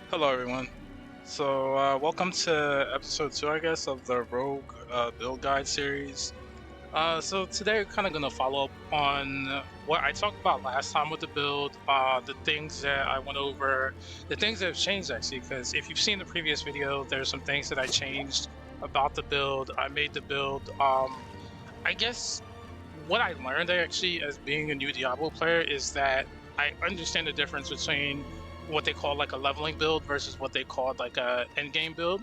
Hello, everyone. Welcome to episode 2, I guess, of the Rogue Build Guide series. So today we're kind of going to follow up on what I talked about last time with the build, the things that I went over, the things that have changed actually, because if you've seen the previous video, there's some things that I changed about the build. I made the build, I guess what I learned actually as being a new Diablo player is that I understand the difference between what they call like a leveling build versus what they call like a end game build.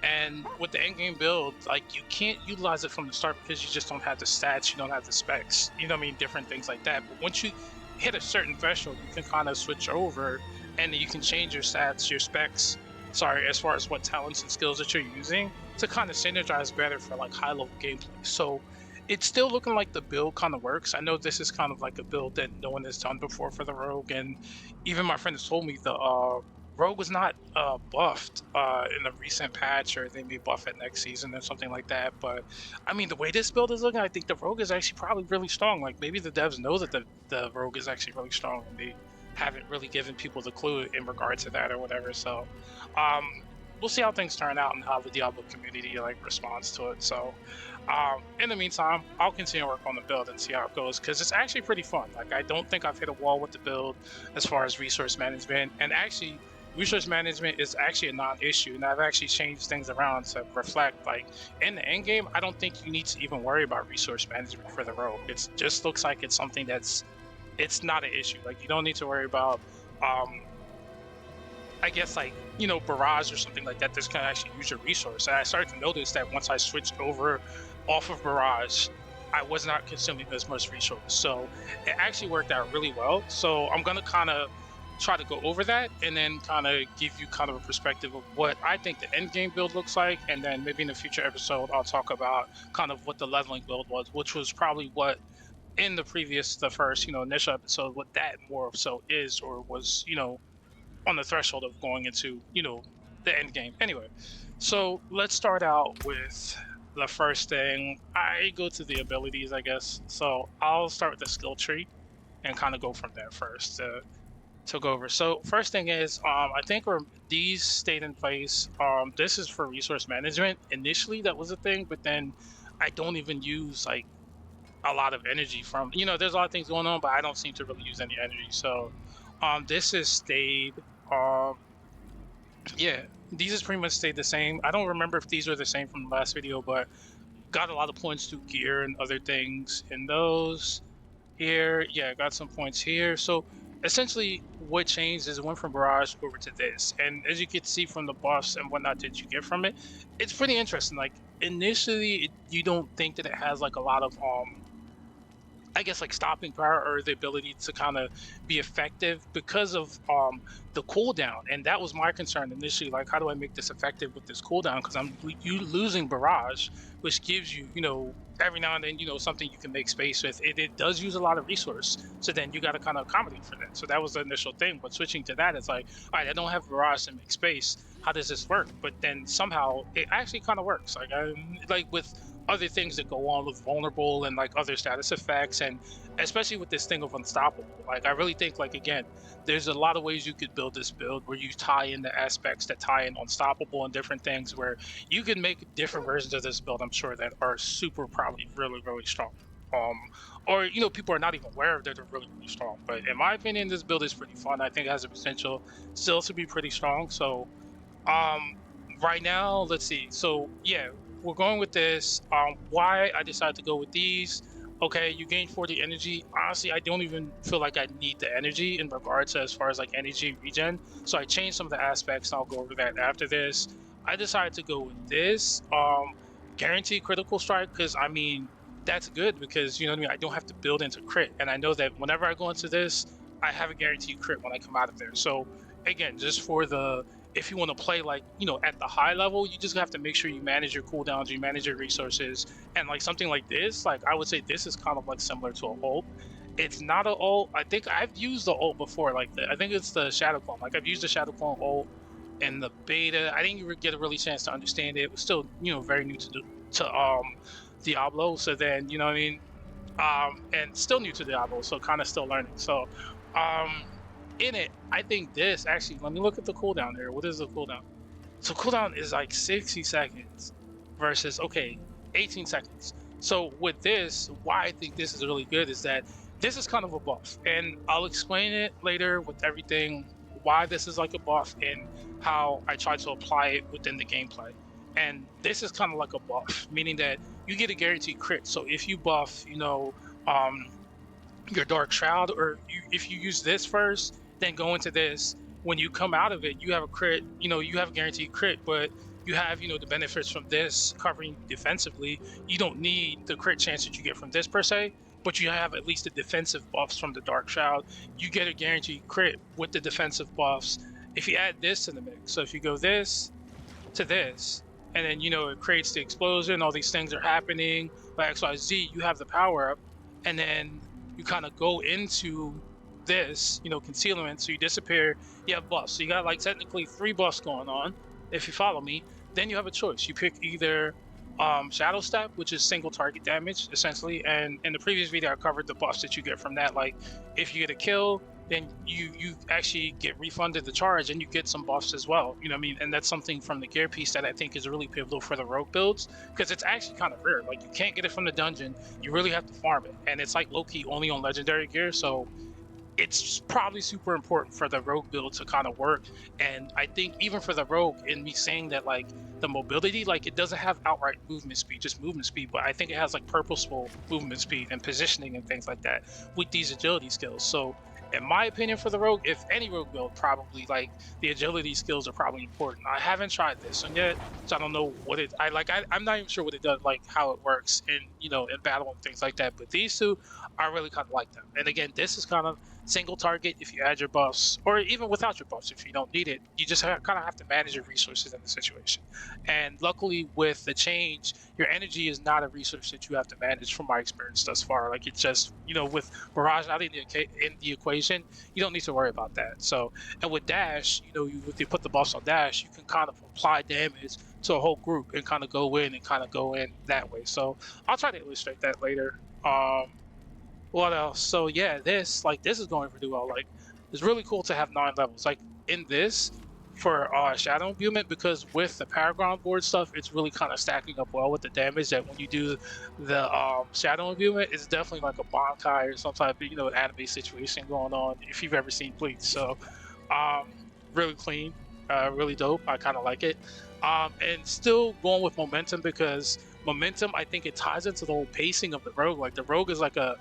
And with the end game build, like you can't utilize it from the start because you just don't have the stats, you don't have the specs, you know what I mean, different things like that. But once you hit a certain threshold, you can kind of switch over and you can change your stats, your specs, sorry, as far as what talents and skills that you're using to kind of synergize better for like high level gameplay. So it's still looking like the build kind of works. I know this is kind of like a build that no one has done before for the Rogue, and even my friend has told me the Rogue was not buffed in a recent patch, or they may buff it next season or something like that. But I mean, the way this build is looking, I think the Rogue is actually probably really strong. Like maybe the devs know that the Rogue is actually really strong, and they haven't really given people the clue in regard to that or whatever. So um, we'll see how things turn out and how the Diablo community like responds to it. So in the meantime, I'll continue to work on the build and see how it goes because it's actually pretty fun. Like I don't think I've hit a wall with the build as far as resource management, and actually resource management is actually a non-issue, and I've actually changed things around to reflect like in the end game I don't think you need to even worry about resource management for the rogue. It just looks like it's something it's not an issue. Like you don't need to worry about um I guess like barrage or something like that that's gonna actually use your resource. And I started to notice that once I switched over off of barrage, I was not consuming as much resource. So it actually worked out really well. So I'm gonna kind of try to go over that and then kind of give you kind of a perspective of what I think the end game build looks like, and then maybe in a future episode I'll talk about kind of what the leveling build was, which was probably what in the first initial episode, what that more so is or was on the threshold of going into the end game. Anyway, so let's start out with the first thing. I go to the abilities, I guess. So I'll start with the skill tree and kind of go from there first to go over. So first thing is, I think these stayed in place. This is for resource management. Initially, that was a thing, but then I don't even use like a lot of energy from. There's a lot of things going on, but I don't seem to really use any energy. So, this has stayed. Um, yeah, these has pretty much stayed the same. I don't remember if these were the same from the last video, but got a lot of points through gear and other things in those. Here, yeah, got some points here. So essentially what changed is it went from Barrage over to this. And as you can see from the buffs and whatnot that you get from it, it's pretty interesting. Like initially you don't think that it has like a lot of I guess like stopping power or the ability to kind of be effective because of the cooldown, and that was my concern initially. Like, how do I make this effective with this cooldown? Because you losing barrage, which gives you every now and then something you can make space with. It does use a lot of resource, so then you got to kind of accommodate for that. So that was the initial thing. But switching to that, it's like, all right, I don't have barrage to make space. How does this work? But then somehow it actually kind of works. Like with other things that go on with vulnerable and like other status effects, and especially with this thing of unstoppable. Like I really think like again there's a lot of ways you could build this build where you tie in the aspects that tie in unstoppable and different things where you can make different versions of this build, I'm sure, that are super probably really strong, um or people are not even aware that they're really strong. But in my opinion, this build is pretty fun. I think it has the potential still to be pretty strong. So um, right now, let's see. So yeah, we're going with this. Why I decided to go with these? Okay, you gain 40 energy. Honestly, I don't even feel like I need the energy in regards to as far as like energy regen. So I changed some of the aspects, and I'll go over that after this. I decided to go with this. Guaranteed critical strike, because I mean that's good because you know what I mean. I don't have to build into crit, and I know that whenever I go into this, I have a guaranteed crit when I come out of there. So again, just for the if you want to play like at the high level, you just have to make sure you manage your cooldowns, you manage your resources, and like something like this, like I would say this is kind of like similar to an ult. It's not an ult. I think I've used the ult before, like I think it's the shadow clone. Like I've used the shadow clone ult in the beta. I didn't even get a really chance to understand it. It was still very new to Diablo. So then you know what I mean, and still new to Diablo, so kind of still learning. So um in it, I think this actually, let me look at the cooldown there. What is the cooldown? So cooldown is like 60 seconds versus, okay, 18 seconds. So with this, why I think this is really good is that this is kind of a buff. And I'll explain it later with everything, why this is like a buff and how I try to apply it within the gameplay. And this is kind of like a buff, meaning that you get a guaranteed crit. So if you buff, um, your dark shroud, or if you use this first then go into this, when you come out of it you have a crit, you have a guaranteed crit, but you have the benefits from this covering you defensively. You don't need the crit chance that you get from this per se, but you have at least the defensive buffs from the dark shroud. You get a guaranteed crit with the defensive buffs if you add this to the mix. So if you go this to this, and then it creates the explosion, all these things are happening by XYZ, you have the power up, and then you kind of go into this, concealment, so you disappear, you have buffs. So you got like technically 3 buffs going on, if you follow me. Then you have a choice. You pick either Shadow Step, which is single target damage, essentially, and in the previous video I covered the buffs that you get from that. Like, if you get a kill, then you actually get refunded the charge and you get some buffs as well. You know what I mean? And that's something from the gear piece that I think is really pivotal for the rogue builds, because it's actually kind of rare. Like, you can't get it from the dungeon. You really have to farm it, and it's like low-key only on legendary gear. So it's probably super important for the rogue build to kind of work. And I think even for the rogue, in me saying that, like, the mobility, like, it doesn't have outright movement speed, just movement speed, but I think it has like purposeful movement speed and positioning and things like that with these agility skills. So in my opinion, for the rogue, if any rogue build, probably like the agility skills are probably important. I haven't tried this one yet, so I don't know what it I'm not even sure what it does, like how it works in in battle and things like that. But these two, I really kind of like them. And again, this is kind of single target. If you add your buffs, or even without your buffs, if you don't need it, you just kind of have to manage your resources in the situation. And luckily, with the change, your energy is not a resource that you have to manage, from my experience thus far. Like, it's just, with Mirage not in the equation, you don't need to worry about that. So, and with Dash, if you put the buffs on Dash, you can kind of apply damage to a whole group and kind of go in that way. So I'll try to illustrate that later. What else? So yeah, this is going pretty well. Like, it's really cool to have 9 levels. Like, in this, for shadow imbuement, because with the Paragon board stuff, it's really kind of stacking up well with the damage. That when you do the shadow imbuement, it's definitely like a Bankai or some type of anime situation going on, if you've ever seen Bleach. So um, really clean, really dope. I kind of like it. And still going with momentum, because momentum, I think it ties into the whole pacing of the rogue. Like, the rogue is like a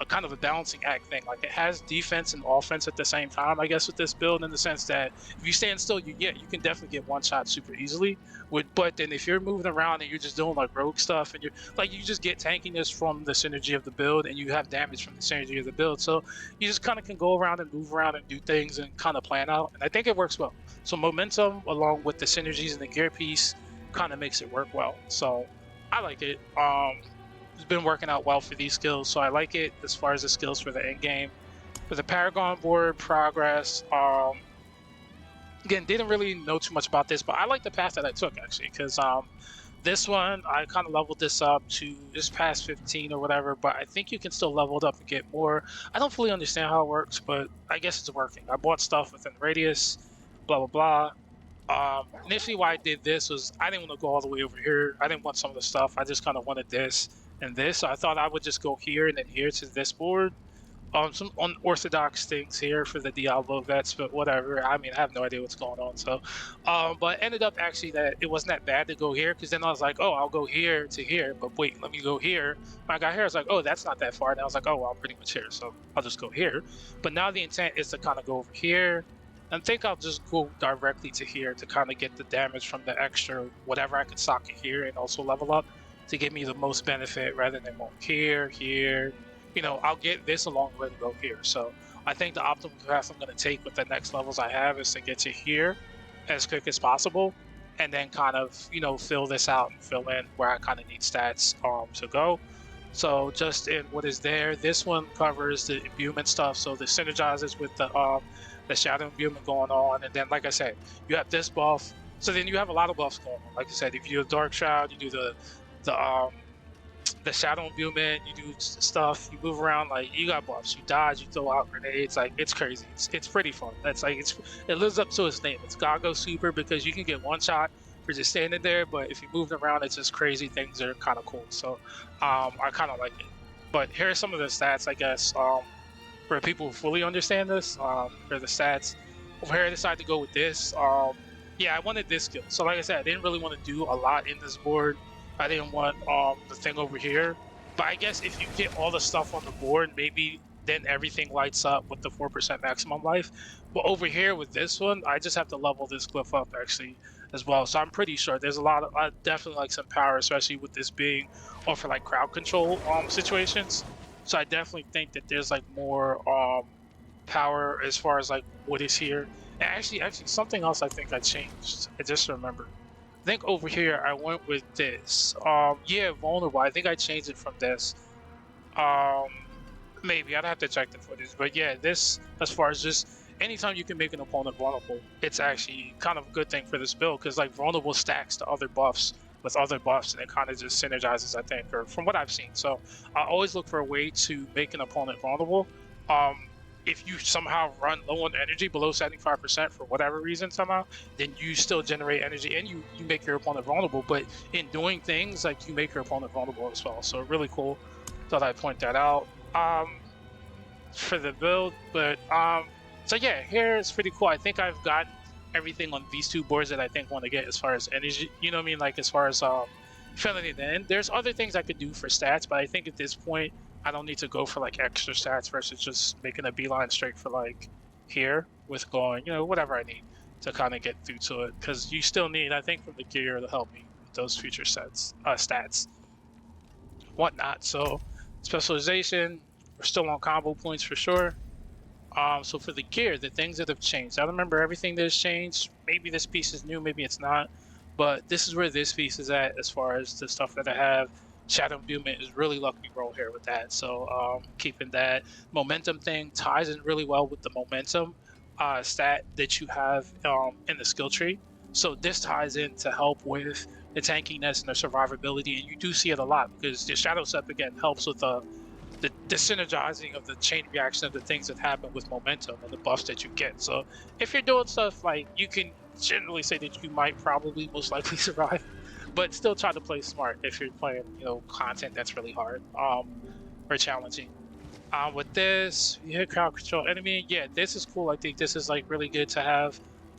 kind of a balancing act thing. Like, it has defense and offense at the same time, I guess, with this build, in the sense that if you stand still, you can definitely get one shot super easily. But then if you're moving around and you're just doing like rogue stuff, and you just get tankiness from the synergy of the build, and you have damage from the synergy of the build. So you just kind of can go around and move around and do things and kind of plan out. And I think it works well. So momentum, along with the synergies and the gear piece, kind of makes it work well. So I like it. It's been working out well for these skills, so I like it as far as the skills for the end game. For the Paragon board progress, again, didn't really know too much about this, but I like the path that I took, actually, because this one, I kind of leveled this up to just past 15 or whatever, but I think you can still level it up and get more. I don't fully understand how it works, but I guess it's working. I bought stuff within radius, blah, blah, blah. Initially, why I did this was I didn't want to go all the way over here. I didn't want some of the stuff. I just kind of wanted this and this. So I thought I would just go here and then here to this board. Some unorthodox things here for the Diablo vets, but whatever. I mean, I have no idea what's going on. So, but ended up actually that it wasn't that bad to go here, because then I was like, oh, I'll go here to here. But wait, let me go here. When I got here, I was like, oh, that's not that far. And I was like, oh, well, I'm pretty much here, so I'll just go here. But now the intent is to kind of go over here. I think I'll just go directly to here to kind of get the damage from the extra whatever I can sock it here and also level up to give me the most benefit, rather than going here, here. I'll get this along the way to go here. So I think the optimal path I'm going to take with the next levels I have is to get to here as quick as possible, and then kind of, fill this out and fill in where I kind of need stats to go. So just in what is there, this one covers the imbuement stuff. So the synergizes with the shadow imbuement going on, and then, like I said, you have this buff. So then you have a lot of buffs going on. Like I said, if you do a dark shroud, you do the the shadow imbuement, you do stuff, you move around, like you got buffs, you dodge, you throw out grenades, like it's crazy. It's pretty fun. That's like it lives up to its name. It's GaGo Super because you can get one shot for just standing there, but if you move around, it's just crazy things that are kind of cool. So I kind of like it. But here are some of the stats, I guess, for people who fully understand this. For the stats, over here I decided to go with this. Yeah, I wanted this skill. So like I said, I didn't really want to do a lot in this board. I didn't want the thing over here. But I guess if you get all the stuff on the board, maybe then everything lights up with the 4% maximum life. But over here with this one, I just have to level this glyph up actually as well. So I'm pretty sure there's a lot of definitely like some power, especially with this being on for like crowd control situations. So I definitely think that there's like more power as far as like what is here. And actually something else I think I changed. I just remembered. I think over here I went with this. Yeah, vulnerable. I think I changed it from this. Um, Maybe I'd have to check the footage, but yeah, this as far as just anytime you can make an opponent vulnerable, it's actually kind of a good thing for this build because like vulnerable stacks to other buffs with other buffs, and it kind of just synergizes, I think, or from what I've seen. So I always look for a way to make an opponent vulnerable. Um, if you somehow run low on energy below 75% for whatever reason somehow, then you still generate energy and you make your opponent vulnerable. But in doing things like you make your opponent vulnerable as well. So really cool. Thought I'd point that out. For the build, but so yeah, here it's pretty cool. I think I've got everything on these two boards that I think want to get as far as energy, you know what I mean, like as far as filling it in. There's other things I could do for stats, but I think at this point I don't need to go for like extra stats versus just making a beeline straight for like here with going, you know, whatever I need to kind of get through to it, because you still need, I think, from the gear to help me with those future stats, whatnot. So specialization, we're still on combo points for sure. So for the gear, the things that have changed, I don't remember everything that has changed. Maybe this piece is new, maybe it's not. But this is where this piece is at as far as the stuff that I have. Shadow Imbuement is really lucky roll here with that. So keeping that momentum thing ties in really well with the momentum stat that you have in the skill tree. So this ties in to help with the tankiness and the survivability, and you do see it a lot because the Shadow Step again helps with the synergizing of the chain reaction of the things that happen with momentum and the buffs that you get. So if you're doing stuff like, you can generally say that you might probably most likely survive, but still try to play smart if you're playing, you know, content that's really hard or challenging. With this, you hit crowd control enemy. Yeah, this is cool. I think this is like really good to have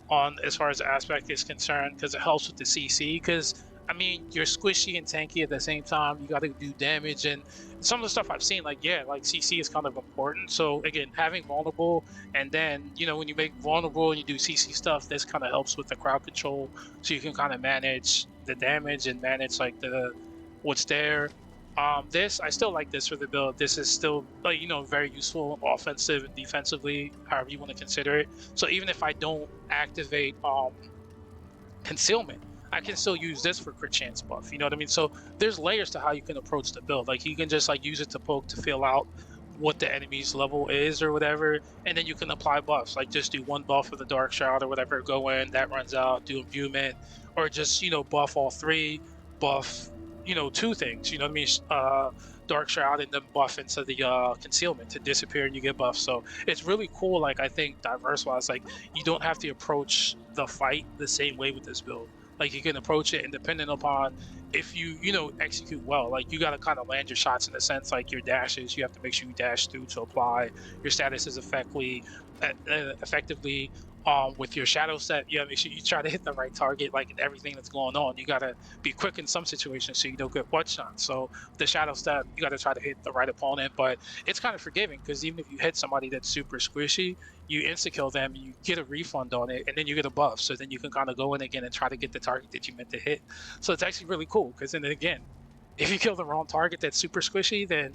on as far as the aspect is concerned because it helps with the CC. Because I mean, you're squishy and tanky at the same time. You got to do damage, and some of the stuff I've seen, like yeah, like CC is kind of important. So again, having vulnerable, and then you know when you make vulnerable and you do CC stuff, this kind of helps with the crowd control, so you can kind of manage the damage and manage like the what's there. This I still like this for the build. This is still like, you know, very useful offensive and defensively, however you want to consider it. So even if I don't activate concealment, I can still use this for crit chance buff. You know what I mean? So there's layers to how you can approach the build. Like you can just like use it to poke to feel out what the enemy's level is or whatever, and then you can apply buffs. Like just do one buff with the dark shroud or whatever, go in, that runs out, do imbuement, or just, you know, buff all three, buff, you know, two things. You know what I mean? Dark shroud and then buff into the concealment to disappear and you get buffs. So it's really cool. Like I think diverse wise, like you don't have to approach the fight the same way with this build. Like you can approach it independent upon if you know, execute well. Like you got to kind of land your shots in a sense, like your dashes, you have to make sure you dash through to apply your statuses effectively. With your shadow set, you gotta make sure you try to hit the right target, like in everything that's going on. You gotta be quick in some situations so you don't get one shot. So the shadow step, you gotta try to hit the right opponent, but it's kind of forgiving because even if you hit somebody that's super squishy, you insta kill them, you get a refund on it, and then you get a buff. So then you can kind of go in again and try to get the target that you meant to hit. So it's actually really cool because then again, if you kill the wrong target that's super squishy, then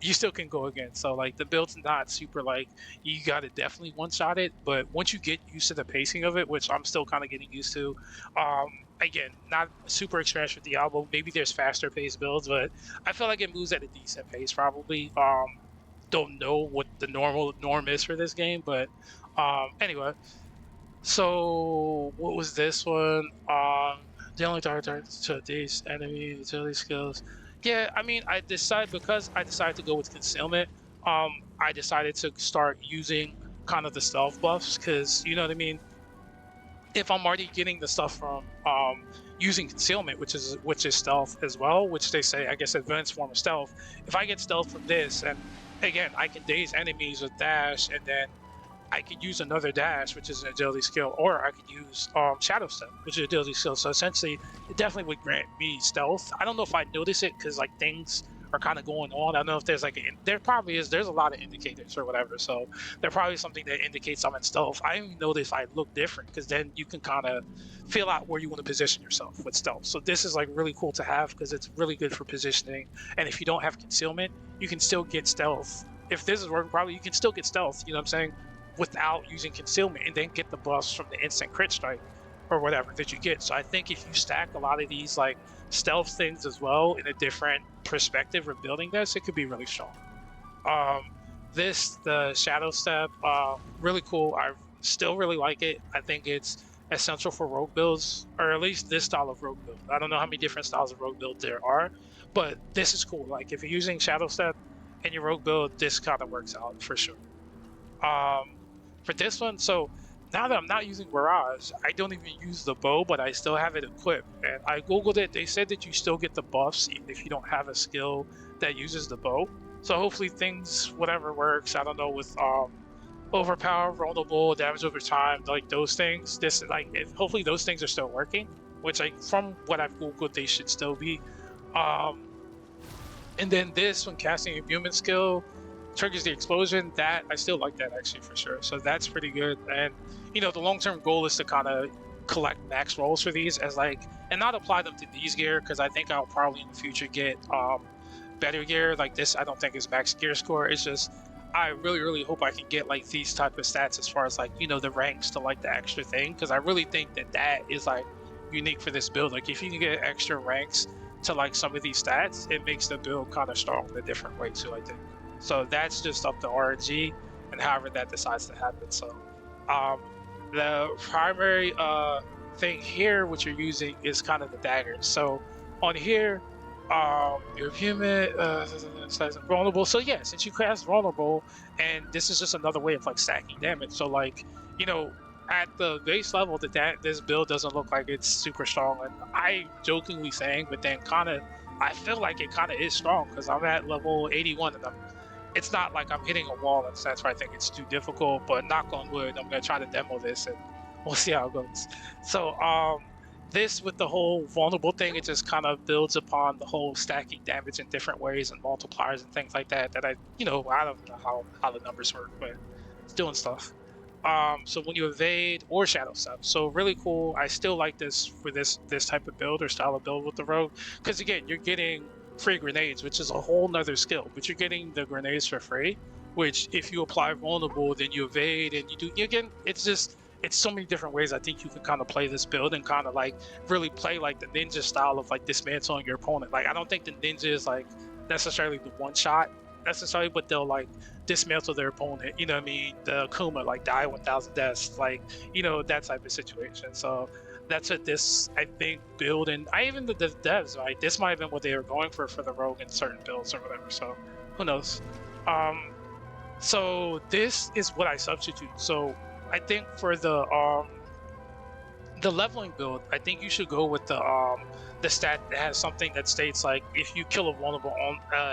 you still can go again. So like the build's not super like you got to definitely one shot it, but once you get used to the pacing of it, which I'm still kind of getting used to, again, not super experienced with Diablo. Maybe there's faster paced builds, but I feel like it moves at a decent pace probably. Don't know what the norm is for this game, but anyway. So what was this one? The only target to these enemy utility skills. Yeah, I mean, I decided to go with concealment. I decided to start using kind of the stealth buffs because you know what I mean. If I'm already getting the stuff from using concealment, which is stealth as well, which they say I guess advanced form of stealth. If I get stealth from this, and again I can daze enemies with dash, and then I could use another dash, which is an agility skill, or I could use Shadow Step, which is an agility skill. So essentially, it definitely would grant me stealth. I don't know if I notice it because like things are kind of going on. I don't know if there's there probably is. There's a lot of indicators or whatever. So there probably something that indicates I'm in stealth. I don't even notice if I look different because then you can kind of feel out where you want to position yourself with stealth. So this is like really cool to have because it's really good for positioning. And if you don't have concealment, you can still get stealth. If this is working properly, you can still get stealth. You know what I'm saying? Without using concealment, and then get the buffs from the instant crit strike or whatever that you get. So I think if you stack a lot of these like stealth things as well in a different perspective of building this, it could be really strong. Um, the Shadow Step, really cool. I still really like it. I think it's essential for rogue builds, or at least this style of rogue build. I don't know how many different styles of rogue build there are, but this is cool. Like if you're using Shadow Step in your rogue build, this kind of works out for sure. Um, for this one, so now that I'm not using Mirage, I don't even use the bow, but I still have it equipped. And I googled it. They said that you still get the buffs even if you don't have a skill that uses the bow. So hopefully things, whatever works. I don't know with overpower, vulnerable, damage over time, like those things. This like hopefully those things are still working, which like from what I've googled, they should still be. Um, and then this, when casting a human skill, triggers the explosion. That I still like that actually for sure. So that's pretty good. And you know, the long-term goal is to kind of collect max rolls for these as like, and not apply them to these gear because I think I'll probably in the future get better gear like this. I don't think is max gear score. It's just I really hope I can get like these type of stats as far as like you know the ranks to like the extra thing because I really think that that is like unique for this build. Like if you can get extra ranks to like some of these stats, it makes the build kind of strong in a different way too, I think. So that's just up to RNG and however that decides to happen. So um, the primary thing here, which you're using, is kind of the daggers. So on here, you're human, vulnerable. So yeah, since you cast vulnerable, and this is just another way of like stacking damage. So like, you know, at the base level, that this build doesn't look like it's super strong. And I jokingly saying, but then kind of, I feel like it kind of is strong because I'm at level 81 and it's not like I'm hitting a wall in a sense where I think it's too difficult, but knock on wood, I'm gonna try to demo this and we'll see how it goes. So this with the whole vulnerable thing, it just kind of builds upon the whole stacking damage in different ways and multipliers and things like that. That I don't know how the numbers work, but it's doing stuff. So when you evade or shadow step, so really cool. I still like this for this type of build or style of build with the rogue, because again, you're getting free grenades, which is a whole nother skill, but you're getting the grenades for free, which if you apply vulnerable, then you evade and it's so many different ways I think you can kind of play this build and kind of like really play like the ninja style of like dismantling your opponent. Like I don't think the ninja is like necessarily the one shot necessarily, but they'll like dismantle their opponent. You know what I mean? The Akuma like die 1,000 deaths, like that type of situation. So that's what this I think build, and I even the devs right. This might have been what they were going for the rogue in certain builds or whatever. So who knows? Um, so this is what I substitute. So I think for the leveling build, I think you should go with the stat that has something that states like if you kill a vulnerable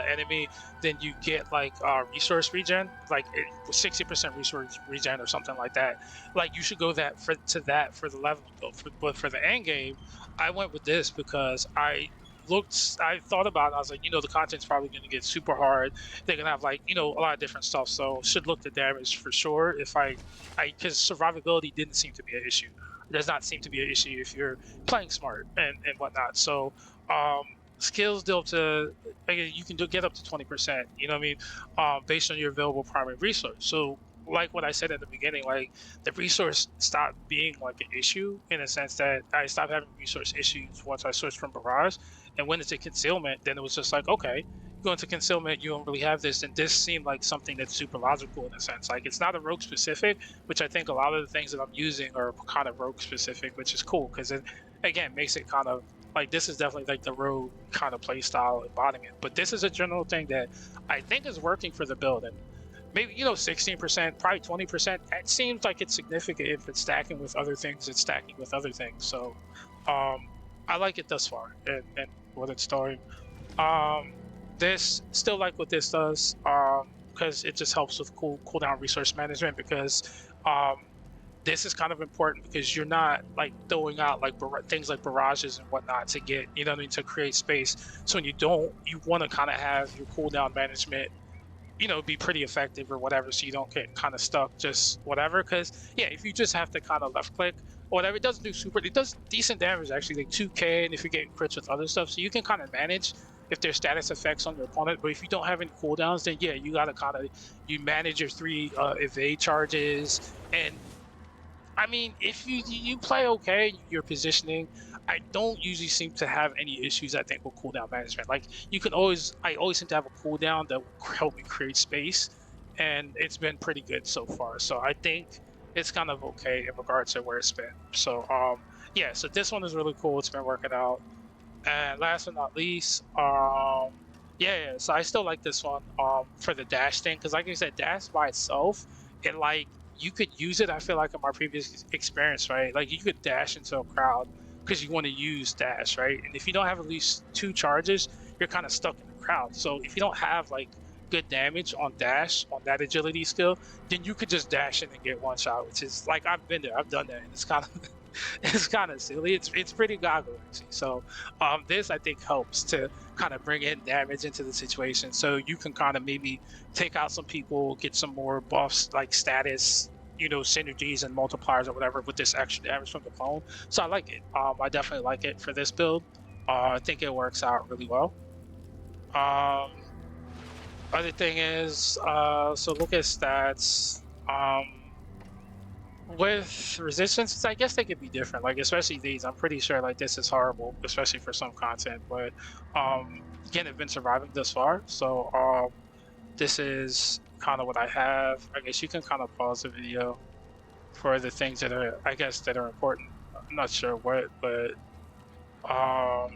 enemy, then you get like resource regen, like 60% resource regen or something like that. Like you should go that for the leveling build. But for the end game, I went with this because I thought about it. I was like, the content's probably going to get super hard. They're going to have like, a lot of different stuff. So should look the damage for sure. Because survivability didn't seem to be an issue. It does not seem to be an issue if you're playing smart and whatnot. So skills deal to, you can get up to 20%, you know what I mean? Based on your available primary resource. So like what I said at the beginning, like the resource stopped being like an issue in a sense that I stopped having resource issues once I switched from Barrage. And when it's a concealment, then it was just like, okay, you go into concealment, you don't really have this. And this seemed like something that's super logical in a sense. Like it's not a rogue specific, which I think a lot of the things that I'm using are kind of rogue specific, which is cool because it, again, makes it kind of Like this is definitely like the rogue kind of play style embodiment. But this is a general thing that I think is working for the build. And maybe 16%, probably 20%. It seems like it's significant if it's stacking with other things. It's stacking with other things. So I like it thus far and what it's doing. This still like what this does because it just helps with cooldown resource management because this is kind of important because you're not like throwing out like things like barrages and whatnot to get, what I mean, to create space. So when you want to kind of have your cooldown management, be pretty effective or whatever, so you don't get kind of stuck just whatever. Because yeah, if you just have to kind of left click or whatever, it does decent damage actually, like 2k, and if you're getting crits with other stuff, so you can kind of manage if there's status effects on your opponent. But if you don't have any cooldowns, then yeah, you gotta you manage your 3 evade charges. And I mean, if you play okay, your positioning, I don't usually seem to have any issues, I think, with cooldown management. Like I always seem to have a cooldown that will help me create space, and it's been pretty good so far. So I think it's kind of okay in regards to where it's been. So yeah, so this one is really cool. It's been working out. And last but not least, yeah, so I still like this one for the dash thing, because like I said, dash by itself, it like you could use it. I feel like in my previous experience, right? Like you could dash into a crowd because you want to use dash, right? And if you don't have at least 2 charges, you're kind of stuck in the crowd. So if you don't have like good damage on dash on that agility skill, then you could just dash in and get one shot, which is like I've been there, I've done that, and it's kind of it's kind of silly. It's pretty GaGo actually. So this I think helps to kind of bring in damage into the situation, so you can kind of maybe take out some people, get some more buffs like status, synergies and multipliers or whatever with this extra damage from the clone. So I like it. I definitely like it for this build. I think it works out really well. Other thing is, so look at stats. With resistances, I guess they could be different. Like especially these, I'm pretty sure like this is horrible, especially for some content. But again, I've been surviving thus far, so this is kind of what I have. I guess you can kind of pause the video for the things that are, I guess, that are important. I'm not sure what, but oh,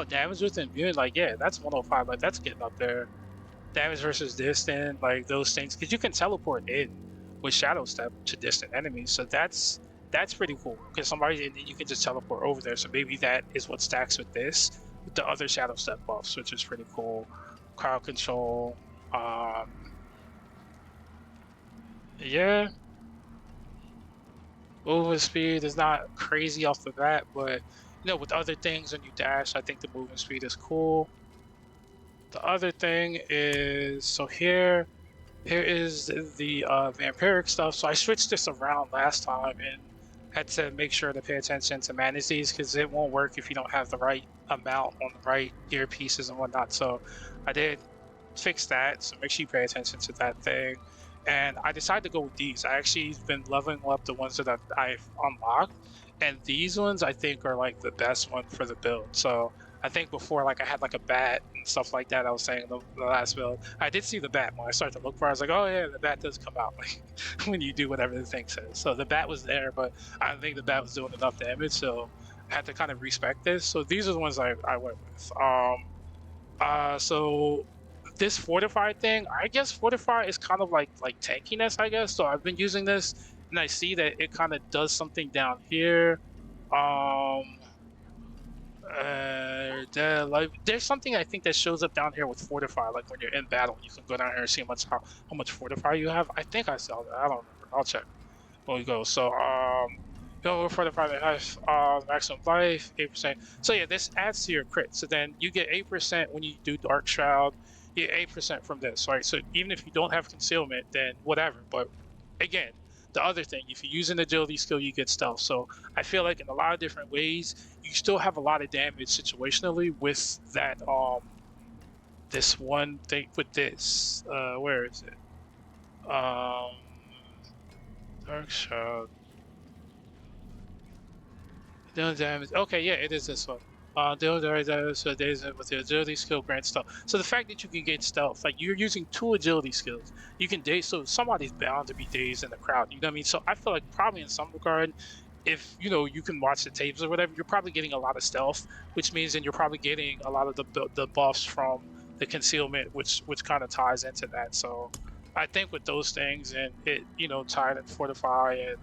damage with immune, like yeah, that's 105. Like that's getting up there. Damage versus distant, like those things, because you can teleport in with Shadow Step to distant enemies, so that's pretty cool. Because somebody, and then you can just teleport over there. So maybe that is what stacks with this, with the other Shadow Step buffs, which is pretty cool. Crowd control, yeah. Movement speed is not crazy off the bat, but with other things when you dash, I think the movement speed is cool. The other thing is, so here is the vampiric stuff. So I switched this around last time and had to make sure to pay attention to manage these, because it won't work if you don't have the right amount on the right earpieces and whatnot. So I did fix that, so make sure you pay attention to that thing. And I decided to go with these. I actually been leveling up the ones that I've unlocked, and these ones I think are like the best one for the build. So I think before, like I had like a bat and stuff like that. I was saying the last build, I did see the bat when I started to look for it. I was like, oh yeah, the bat does come out like when you do whatever the thing says. So the bat was there, but I don't think the bat was doing enough damage, so I had to kind of respect this. So these are the ones I went with. So this fortify thing, I guess fortify is kind of like tankiness, I guess. So I've been using this, and I see that it kind of does something down here. There's something I think that shows up down here with fortify, like when you're in battle, you can go down here and see how much fortify you have. I think I saw that. I don't remember. I'll check when we go. So fortify that has maximum life, 8%. So yeah, this adds to your crit. So then you get 8% when you do Dark Shroud. You get 8% from this, right? So even if you don't have concealment, then whatever. But again, the other thing, if you use an agility skill, you get stealth. So I feel like in a lot of different ways, you still have a lot of damage situationally with that. This one thing with this. Where is it? Dark Shroud. Dealing damage. Okay, yeah, it is this one. Deal damage, so days with the agility skill grant stealth. So the fact that you can get stealth, like you're using 2 agility skills, you can daze. So somebody's bound to be dazed in the crowd. You know what I mean? So I feel like probably in some regard, if you can watch the tapes or whatever, you're probably getting a lot of stealth, which means then you're probably getting a lot of the buffs from the concealment, which kind of ties into that. So I think with those things and it, tide and fortify and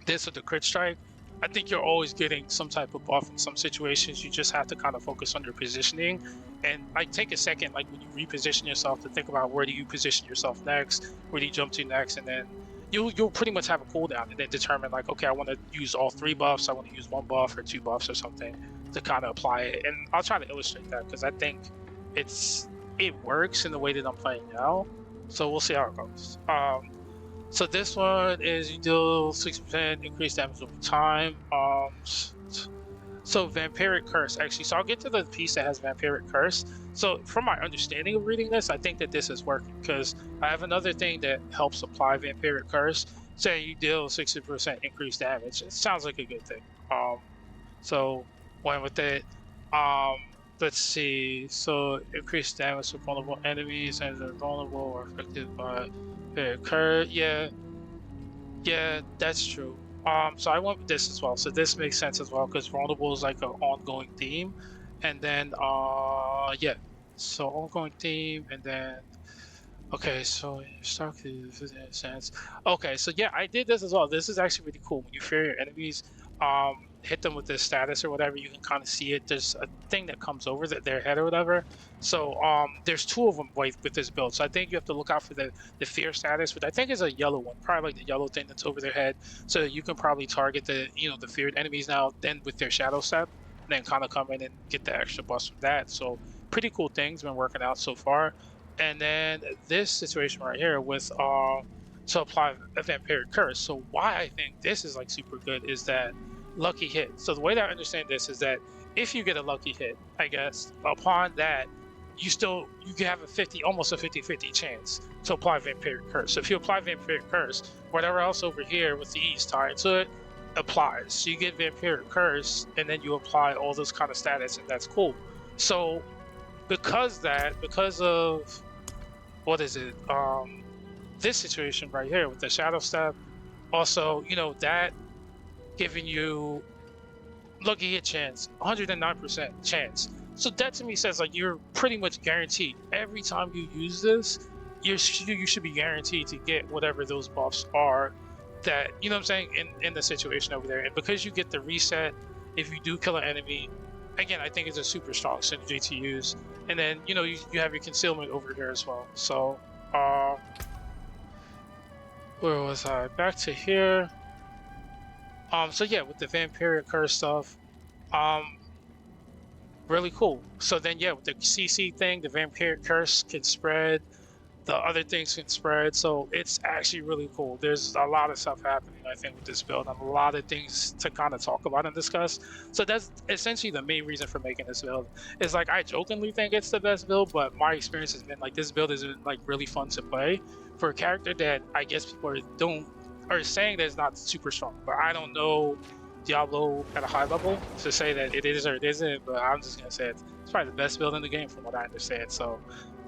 this with the crit strike, I think you're always getting some type of buff in some situations. You just have to kind of focus on your positioning and like take a second, like when you reposition yourself, to think about where do you position yourself next, where do you jump to next, and then you'll pretty much have a cooldown and then determine like, okay, I want to use all 3 buffs, I want to use 1 buff or 2 buffs or something to kind of apply it. And I'll try to illustrate that because I think it works in the way that I'm playing now. So we'll see how it goes. So this one is you deal 6% increased damage over time. So Vampiric Curse, actually. So I'll get to the piece that has Vampiric Curse. So from my understanding of reading this, I think that this is working because I have another thing that helps apply Vampiric Curse. Say you deal 60% increased damage. It sounds like a good thing. So went with it. Let's see. So increased damage to vulnerable enemies and they're vulnerable or affected by Vampiric Curse. Yeah, that's true. So I went with this as well. So this makes sense as well because vulnerable is like an ongoing theme, and then yeah. So ongoing theme, and then okay. So you start to sense. Okay, so yeah, I did this as well. This is actually really cool. When you fear your enemies, hit them with this status or whatever, you can kind of see it. There's a thing that comes over their head or whatever. So there's 2 of them with this build. So I think you have to look out for the fear status, which I think is a yellow one, probably like the yellow thing that's over their head. So you can probably target the the feared enemies now, then with their shadow step, and then kind of come in and get the extra bust from that. So pretty cool things been working out so far. And then this situation right here with to apply a vampiric curse. So why I think this is like super good is that lucky hit. So the way that I understand this is that if you get a lucky hit, I guess, upon that, you can have almost a 50-50 chance to apply Vampiric Curse. So if you apply Vampiric Curse, whatever else over here with the E's tied to it applies. So you get Vampiric Curse, and then you apply all those kind of status, and that's cool. So because of what is it? This situation right here with the Shadow Step, also, that giving you lucky hit chance, 109% chance. So that to me says like you're pretty much guaranteed every time you use this, you should be guaranteed to get whatever those buffs are that, what I'm saying, in the situation over there. And because you get the reset if you do kill an enemy, again, I think it's a super strong synergy to use. And then, you have your concealment over here as well. So, where was I? Back to here. So yeah, with the Vampiric Curse stuff, really cool. So then yeah, with the CC thing, the Vampiric Curse can spread, the other things can spread, so it's actually really cool. There's a lot of stuff happening, I think, with this build, and a lot of things to kind of talk about and discuss. So that's essentially the main reason for making this build. Is like, I jokingly think it's the best build, but my experience has been like this build has been like really fun to play for a character that I guess people are saying that it's not super strong, but I don't know Diablo at a high level to say that it is or it isn't, but I'm just gonna say it's probably the best build in the game from what I understand. So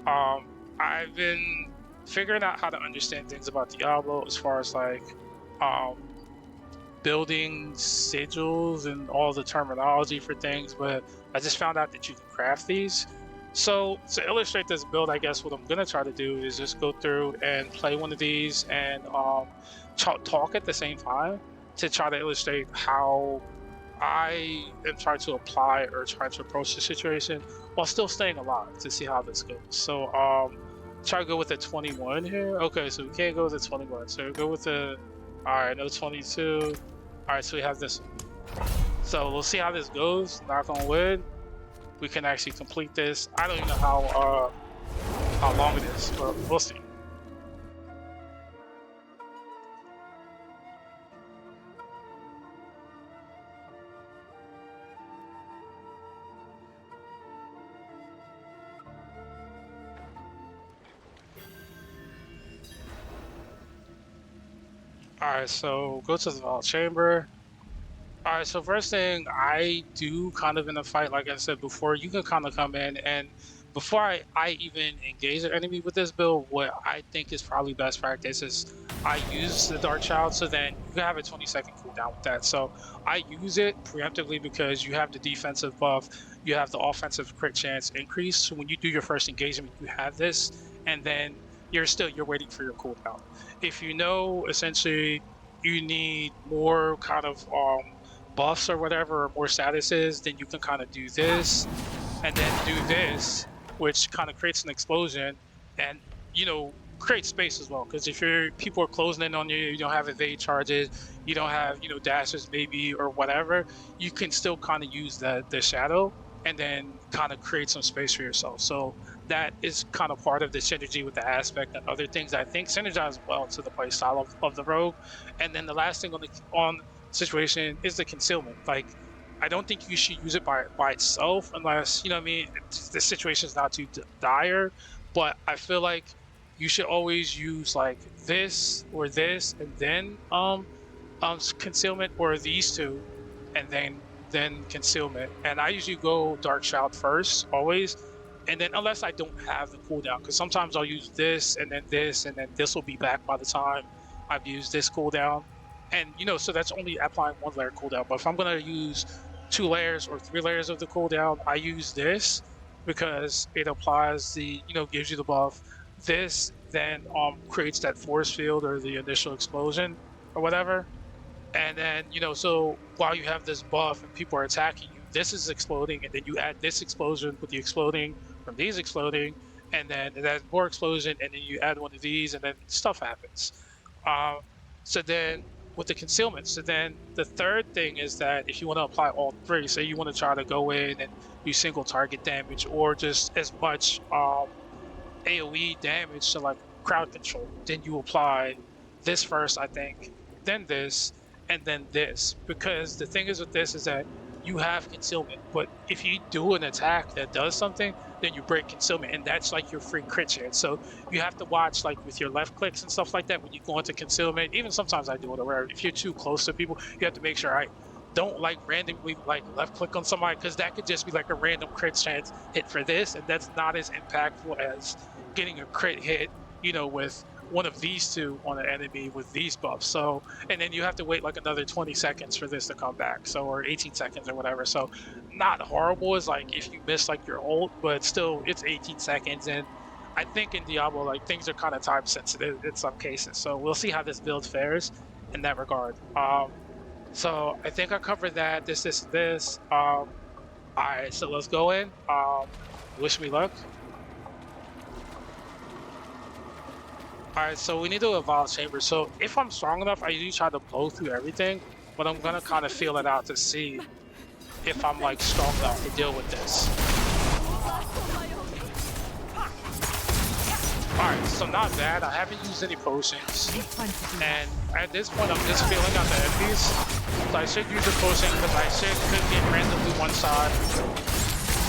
I've been figuring out how to understand things about Diablo as far as like building sigils and all the terminology for things, but I just found out that you can craft these. So to illustrate this build, I guess what I'm gonna try to do is just go through and play one of these and talk at the same time to try to illustrate how I am trying to apply or trying to approach the situation while still staying alive to see how this goes. So try to go with a 21 here. Okay, so we can't go with a 21. So we go with the, all right, no 22. All right, so we have this one. So we'll see how this goes. Knock on wood. We can actually complete this. I don't even know how long it is, but we'll see. Alright, so go to the vault chamber. Alright, so first thing I do kind of in a fight, like I said before, you can kind of come in and before I even engage an enemy with this build, what I think is probably best practice is I use the Dark Child, so then you can have a 20-second cooldown with that. So I use it preemptively because you have the defensive buff, you have the offensive crit chance increase. So when you do your first engagement, you have this, and then you're waiting for your cooldown. If you know essentially you need more kind of buffs or whatever, or more statuses, then you can kind of do this and then do this, which kind of creates an explosion and create space as well. Because if people are closing in on you, you don't have evade charges, you don't have dashes maybe or whatever, you can still kind of use the shadow and then kind of create some space for yourself. So that is kind of part of the synergy with the aspect and other things I think synergize well to the play style of the rogue. And then the last thing on situation is the concealment. Like I don't think you should use it by itself unless, you know what I mean, the situation is not too dire. But I feel like you should always use like this and then concealment, or these two and then concealment. And I usually go Dark Shroud first always, and then unless I don't have the cooldown, because sometimes I'll use this and then this will be back by the time I've used this cooldown. And so that's only applying one layer cooldown. But if I'm gonna use 2 layers or 3 layers of the cooldown, I use this because it applies gives you the buff. This then creates that force field or the initial explosion or whatever. And then so while you have this buff and people are attacking you, this is exploding, and then you add this explosion with the exploding from these exploding, and then it adds more explosion, and then you add one of these, and then stuff happens. Um, so then with the concealment, so then the third thing is that if you want to apply all three, say you want to try to go in and do single target damage or just as much AoE damage to like crowd control, then you apply this first, I think, then this, and then this. Because the thing is with this is that you have concealment, but if you do an attack that does something, then you break concealment, and that's like your free crit chance. So you have to watch like with your left clicks and stuff like that when you go into concealment. Even sometimes I do it, where if you're too close to people, you have to make sure I don't like randomly like left click on somebody, because that could just be like a random crit chance hit for this, and that's not as impactful as getting a crit hit, with one of these two on an enemy with these buffs. So, and then you have to wait like another 20 seconds for this to come back. So, or 18 seconds or whatever. So, not horrible as like if you miss like your ult, but still it's 18 seconds. And I think in Diablo, like things are kind of time sensitive in some cases. So we'll see how this build fares in that regard. So I think I covered that. This. All right, so let's go in. Wish me luck. All right, so we need to evolve chamber. So if I'm strong enough, I usually try to blow through everything, but I'm gonna kind of feel it out to see if I'm like strong enough to deal with this. All right, so not bad. I haven't used any potions, and at this point, I'm just feeling out the enemies. So I should use a potion because I could get randomly one side.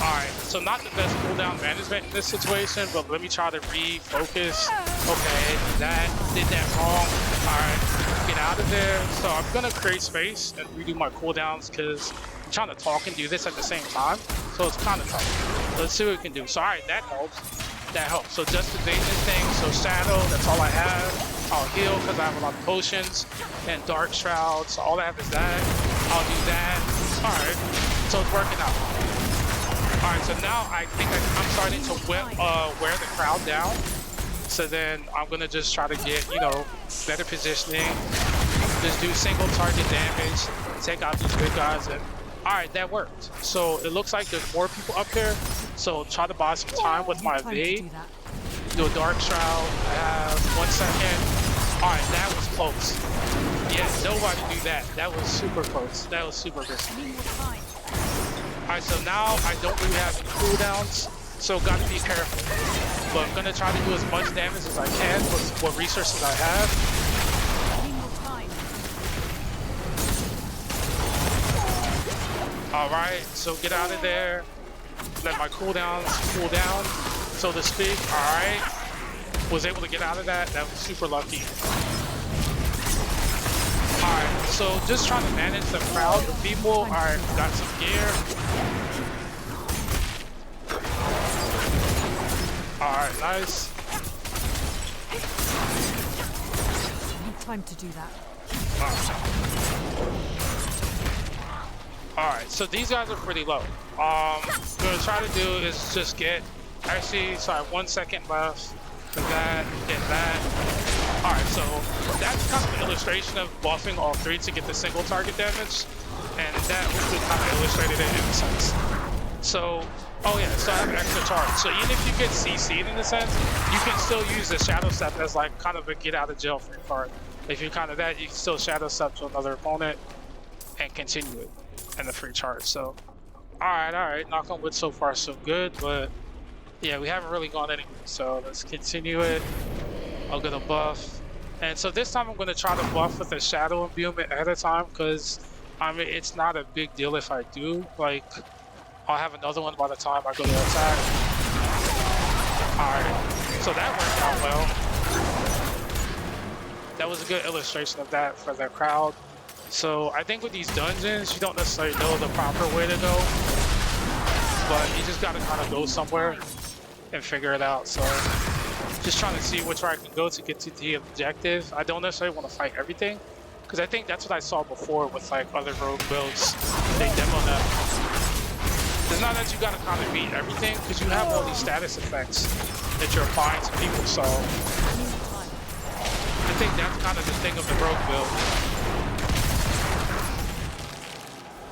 Alright, so not the best cooldown management in this situation, but let me try to refocus. Okay, did that wrong. Alright, get out of there. So I'm gonna create space and redo my cooldowns because I'm trying to talk and do this at the same time. So it's kind of tough. Let's see what we can do. So alright, that helps. That helps. So just evade this thing. So shadow, that's all I have. I'll heal because I have a lot of potions. And dark shroud, so all I have is that. I'll do that. Alright, so it's working out. Alright, so now I think I'm starting to wear the crowd down. So then I'm gonna just try to get, better positioning. Just do single target damage, take out these big guys, and alright, that worked. So it looks like there's more people up here. So try to buy some time with my evade. Do a dark shroud. I have 1 second. Alright, that was close. Yeah, nobody knew that. That was super close. That was super risky. Alright, so now I don't really have any cooldowns, so gotta be careful. But I'm gonna try to do as much damage as I can with what resources I have. Alright, so get out of there. Let my cooldowns cool down, so to speak. Alright. Was able to get out of that. That was super lucky. Alright, so just trying to manage the crowd of people. Alright, got some gear. Alright, nice. Time to do that. Alright, so these guys are pretty low. What I'm gonna try to do is just get, actually, so I have 1 second left for that, get that. Alright, so that's kind of an illustration of buffing all three to get the single target damage, and that hopefully kind of illustrated it in a sense. So, oh yeah, so I have extra charge. So even if you get CC'd in a sense, you can still use the Shadow Step as like kind of a get out of jail free card. If you kind of that, you can still Shadow Step to another opponent and continue it in the free charge. So, alright, knock on wood, so far so good, but yeah, we haven't really gone anywhere. So let's continue it. I'll get a buff. And so this time I'm going to try to buff with a Shadow Imbuement ahead of time, because I mean, it's not a big deal if I do. Like, I'll have another one by the time I go to attack. Alright, so that worked out well. That was a good illustration of that for the crowd. So I think with these dungeons, you don't necessarily know the proper way to go, but you just gotta kind of go somewhere and figure it out. So just trying to see which way I can go to get to the objective. I don't necessarily want to fight everything, because I think that's what I saw before with like other rogue builds. They demo them. It's not that you gotta kind of beat everything, because you have all these status effects that you're applying to people. So I think that's kind of the thing of the rogue build.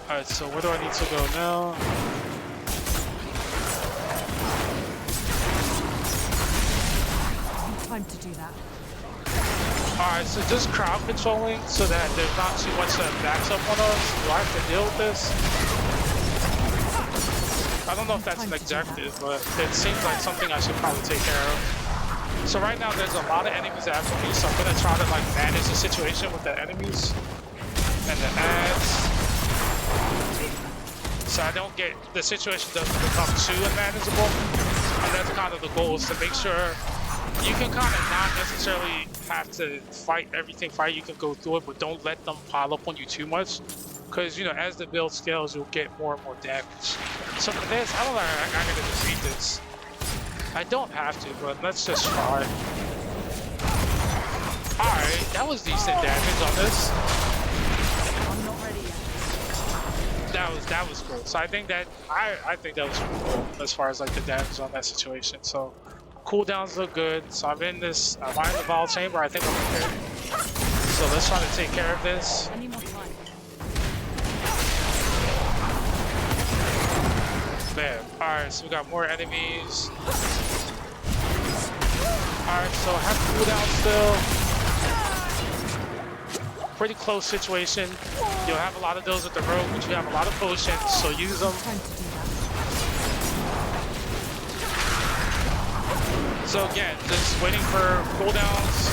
Alright, so where do I need to go now? Time to do that. Alright, so just crowd controlling so that there's not too much that backs up on us. Do I have to deal with this? I don't know if that's an objective, but it seems like something I should probably take care of. So right now there's a lot of enemies after me, so I'm gonna try to like manage the situation with the enemies and the ads. So I don't get, the situation doesn't become too unmanageable. And that's kind of the goal, is to make sure you can kind of not necessarily have to fight everything, you can go through it, but don't let them pile up on you too much. Because, you know, as the build scales, you'll get more and more damage. So for this, I don't know, I'm gonna defeat this. I don't have to, but let's just try. Alright, that was decent damage on this. I'm not ready yet. That was cool. So I think that I think that was pretty cool as far as like the damage on that situation. So cooldowns look good. So I'm in this, am I in the Vol Chamber? I think I'm okay. So let's try to take care of this. I need more time. There. Alright, so we got more enemies. Alright, so I have cooldown still. Pretty close situation. You'll have a lot of those with the rogue, but you have a lot of potions, so use them. So again, just waiting for cooldowns,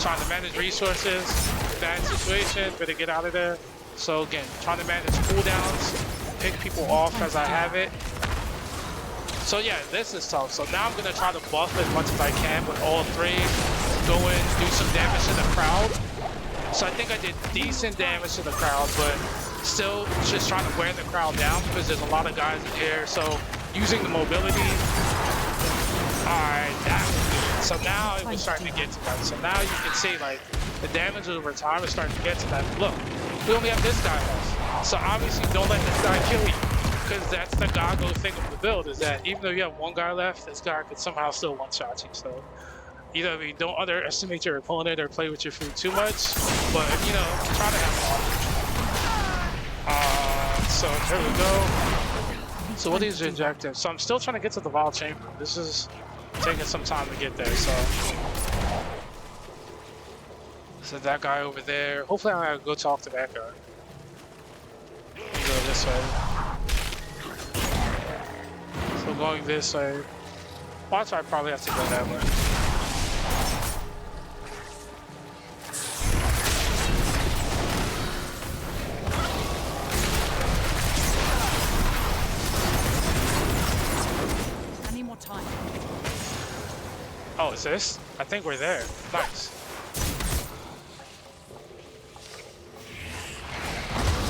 trying to manage resources. Bad situation, better get out of there. So again, trying to manage cooldowns, pick people off as I have it. So yeah, this is tough. So now I'm gonna try to buff as much as I can with all three. Go in, do some damage to the crowd. So I think I did decent damage to the crowd, but still just trying to wear the crowd down because there's a lot of guys in here. So using the mobility. Alright, that was good. So now it was starting to get to that. So now you can see like the damage over time is starting to get to that. Look, we only have this guy left. So obviously don't let this guy kill you. Because that's the GaGo thing of the build, is that even though you have one guy left, this guy could somehow still one-shot you. So either don't underestimate your opponent or play with your food too much, but you know, try to have fun. So here we go. So what is your objective? So I'm still trying to get to the Vol Chamber. This is taking some time to get there, so that guy over there. Hopefully I'm gonna go talk to that guy. Let me go this way. So going this way. Watch, I probably have to go that way. I need more time. Oh, is this? I think we're there. Nice.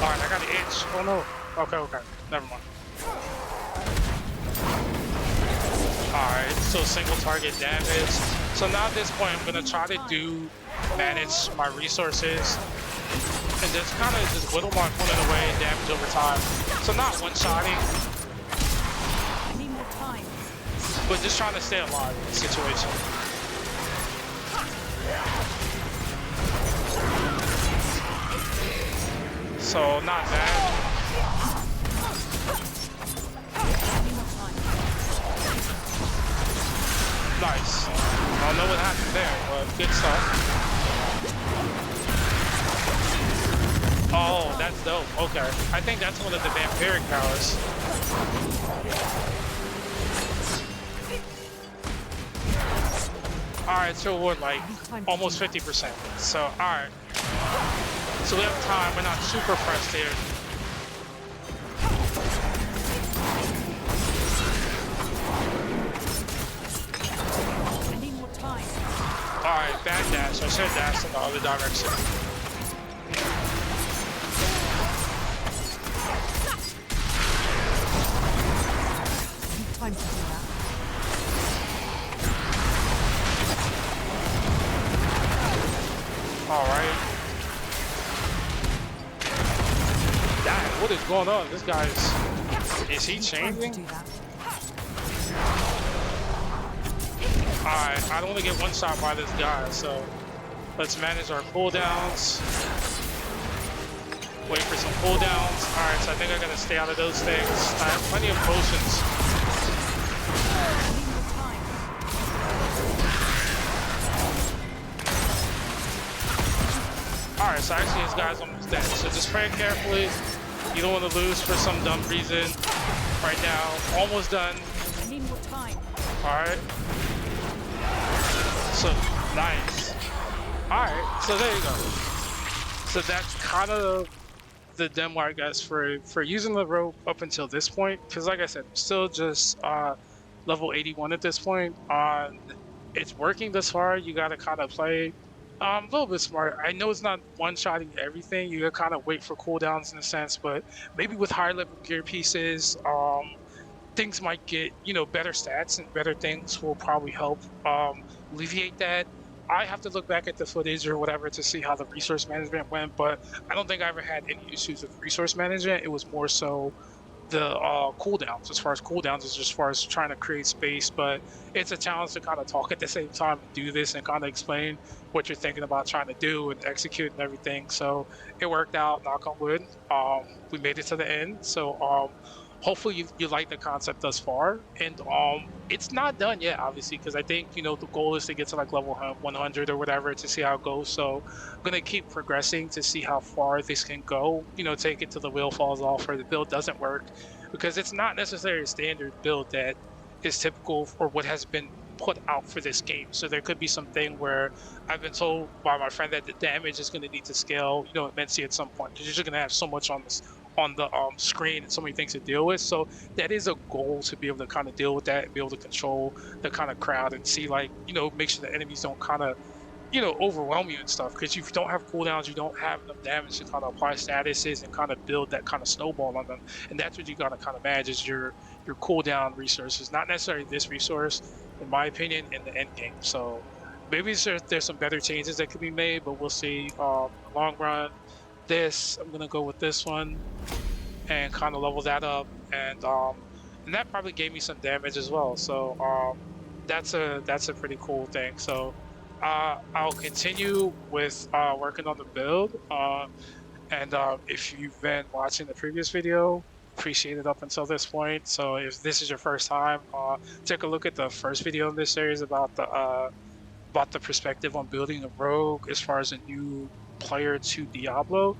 Alright, I got an itch. Oh no. Okay. Never mind. Alright, so single target damage. So now at this point, I'm gonna try to manage my resources and just kind of just whittle my opponent away and damage over time. So not one-shotting, I need more time. but just trying to stay alive in the situation. So not bad. I need more time. Nice. I don't know what happened there, but good stuff. Oh, that's dope. Okay. I think that's one of the vampiric powers. Alright, so we're like almost 50%. So, alright. So we have time. We're not super pressed here. I need more time. Alright, bad dash. I should have dashed in the other direction. I need time to do that. Alright. Dang, what is going on? This guy's... Is he I need time to changing? do that. Alright, I don't want to get one shot by this guy, so let's manage our cooldowns. Wait for some cooldowns. Alright, so I think I gotta stay out of those things. I have plenty of potions. I need more time. Alright, so actually this guy's almost dead. So just play it carefully. You don't want to lose for some dumb reason. Right now, almost done. I need more time. Alright. So, nice. Alright, so there you go. So that's kind of the demo, I guess, for using the rope up until this point. Because like I said, I'm still just level 81 at this point. It's working this far. You got to kind of play a little bit smart. I know it's not one-shotting everything. You gotta kind of wait for cooldowns in a sense, but maybe with higher level gear pieces, things might get, you know, better stats and better things will probably help alleviate that. I have to look back at the footage or whatever to see how the resource management went, but I don't think I ever had any issues with resource management. It was more so the cooldowns. As far as cooldowns is just as far as trying to create space, but it's a challenge to kind of talk at the same time and do this and kind of explain what you're thinking about trying to do and execute and everything. So it worked out, knock on wood. We made it to the end. So hopefully you like the concept thus far. And it's not done yet, obviously, because I think, you know, the goal is to get to like level 100 or whatever to see how it goes. So I'm going to keep progressing to see how far this can go, you know, take it till the wheel falls off or the build doesn't work, because it's not necessarily a standard build that is typical for what has been put out for this game. So there could be something where I've been told by my friend that the damage is going to need to scale, you know, immensely at some point. You're just going to have so much on this on the screen and so many things to deal with. So that is a goal, to be able to kind of deal with that and be able to control the kind of crowd and see, like, you know, make sure the enemies don't kind of, you know, overwhelm you and stuff, because you don't have cooldowns, you don't have enough damage to kind of apply statuses and kind of build that kind of snowball on them. And that's what you got to kind of manage, is your cooldown resources, not necessarily this resource, in my opinion, in the end game. So maybe there's some better changes that could be made, but we'll see. In the long run, I'm gonna go with this one and kind of level that up, and that probably gave me some damage as well. So that's a pretty cool thing. So I'll continue with working on the build, and if you've been watching the previous video, appreciate it up until this point. So if this is your first time, take a look at the first video in this series about the perspective on building a rogue as far as a new player to Diablo,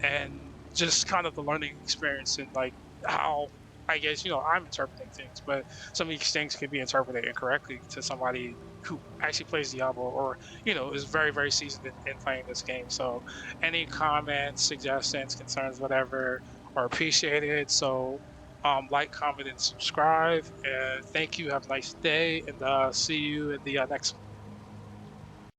and just kind of the learning experience and like how, I guess, you know, I'm interpreting things, but some of these things can be interpreted incorrectly to somebody who actually plays Diablo or, you know, is very, very seasoned in playing this game. So any comments, suggestions, concerns, whatever, are appreciated. So like, comment, and subscribe. And thank you. Have a nice day, and see you in the next one.